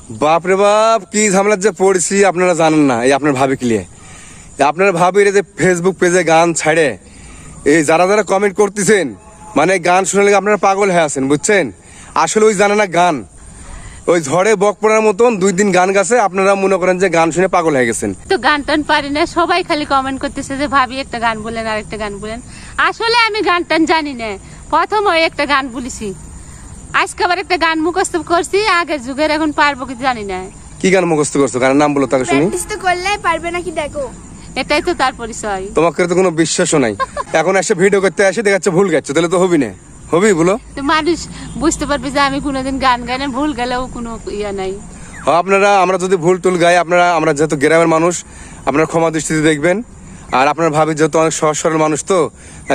বাপরে বাপ, কি ঝামেলার যে পড়ছি আপনারা জানেন না। এই আপনার ভাবি ক্লিয়ে, আপনার ভাবির যে ফেসবুক পেজে গান ছাড়ে, এই যারা যারা কমেন্ট করতেছেন, মানে গান শুনলে আপনারা পাগল হয়ে আছেন, বুঝছেন? আসলে ওই জানে না গান, ওই ঝড়ে বক পড়ার মতন 2 দিন গান গাছে, আপনারা মনে করেন যে গান শুনে পাগল হয়ে গেছেন। তো গান টান পারি না, সবাই খালি কমেন্ট করতেছে যে ভাবি একটা গান বলেন আর একটা গান বলেন। আসলে আমি গান টান জানি না, প্রথম ওই একটা গান বলেছি, আজকে আবার একটা গান মুখস্থ করছি, আগের যুগের, এখন পারবো কি জানি না। কি গান মুখস্থ করছো? গানের নাম বলো তাকে শুনি। প্র্যাকটিস তো করলে পারবে নাকি দেখো। এটাই তো তার পরিচয়। তোমাকে তো কোনো বিশ্বাসও নাই। এখন এসে ভিডিও করতে আসে দেখাচ্ছে ভুল গাচ্ছ, তাহলে তো হবি না, হবি বলো? তো মানুষ বুঝতে পারবে যে আমি কোনোদিন গান গাই না, ভুল গেলেও কোনো ইয়া নাই। হ্যাঁ, আপনারা আমরা যদি ভুল টুল গাই, আমরা যেহেতু গ্রামের মানুষ, আপনারা ক্ষমা দৃষ্টিতে দেখবেন। আর আপনার ভাবি যেহেতু অনেক সহজ সরল মানুষ, তো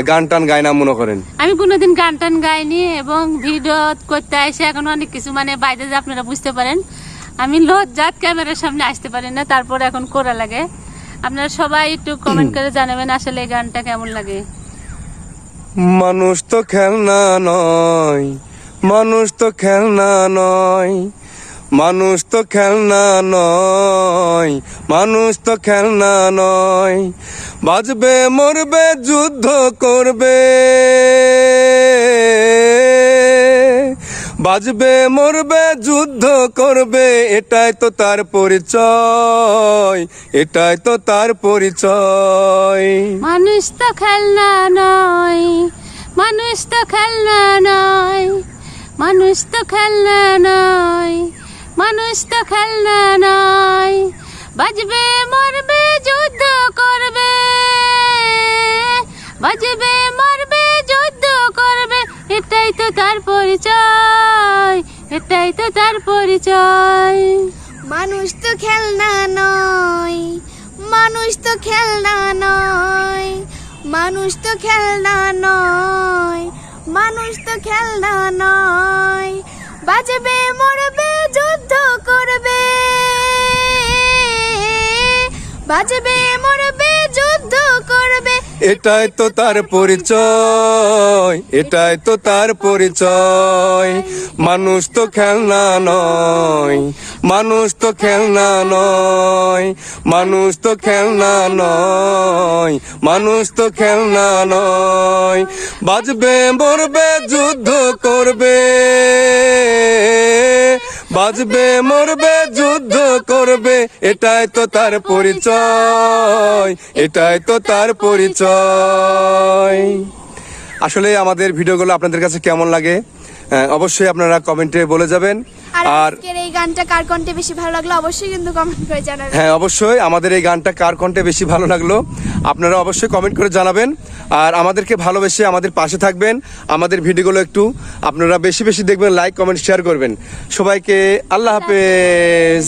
গান টান গায় না মনে করেন। আমি কোনোদিন গান টান গাইনি, এবং ভিডিও করতে আসে এখন অনেক কিছু মানে বাইরে যে আপনারা বুঝতে পারেন, আমি লজ্জাত ক্যামেরার সামনে আসতে পারি না, তারপর এখন করা লাগে। আপনারা সবাই একটু কমেন্ট করে জানাবেন আসলে এই গানটা কেমন লাগে। মানুষ তো খেলনা নয়, মানুষ তো খেলনা নয়, মানুষ তো খেলনা নয়, মানুষ তো খেলনা নয়, বাজবে মরবে যুদ্ধ করবে, বাজবে মরবে যুদ্ধ করবে, এটাই তো তার পরিচয়, এটাই তো তার পরিচয়। মানুষ তো খেলনা নয়, মানুষ তো খেলনা নয়, মানুষ তো খেলনা নয়, মানুষ তো খেলনা নয়, বাজবে মরবে যুদ্ধ করবে, বাজবে মরবে যুদ্ধ করবে, এটাই তো তার পরিচয়, এটাই তো তার পরিচয়। মানুষ তো খেলনা নয়, মানুষ তো খেলনা নয়, মানুষ তো খেলনা নয়, মানুষ তো খেলনা নয়, বাজবে মরবে যুদ্ধ করবে, বাজবে মরবে যুদ্ধ করবে, এটাই তো তার পরিচয়, এটাই তো তার পরিচয়। মানুষ তো খেলনা নয়, মানুষ তো খেলনা নয়, মানুষ তো খেলনা নয়, মানুষ তো খেলনা নয়, বাজবে মরবে যুদ্ধ করবে, বাজবে মরবে যুদ্ধ করবে, এটাই তো তার পরিচয়, এটাই তো তার পরিচয়। আসলে আমাদের ভিডিওগুলো আপনাদের কাছে কেমন লাগে অবশ্যই আপনারা কমেন্টে বলে যাবেন। আর আর আজকের এই গানটা কার কণ্ঠে বেশি ভালো লাগলো অবশ্যই কিন্তু কমেন্ট করে জানাবেন। হ্যাঁ, অবশ্যই আমাদের এই গানটা কার কণ্ঠে বেশি ভালো লাগলো আপনারা অবশ্যই কমেন্ট করে জানাবেন। আর আমাদেরকে ভালোবেসে আমাদের পাশে থাকবেন, আমাদের ভিডিওগুলো একটু আপনারা বেশি বেশি দেখবেন, লাইক কমেন্ট শেয়ার করবেন। সবাইকে আল্লাহ হাফেজ।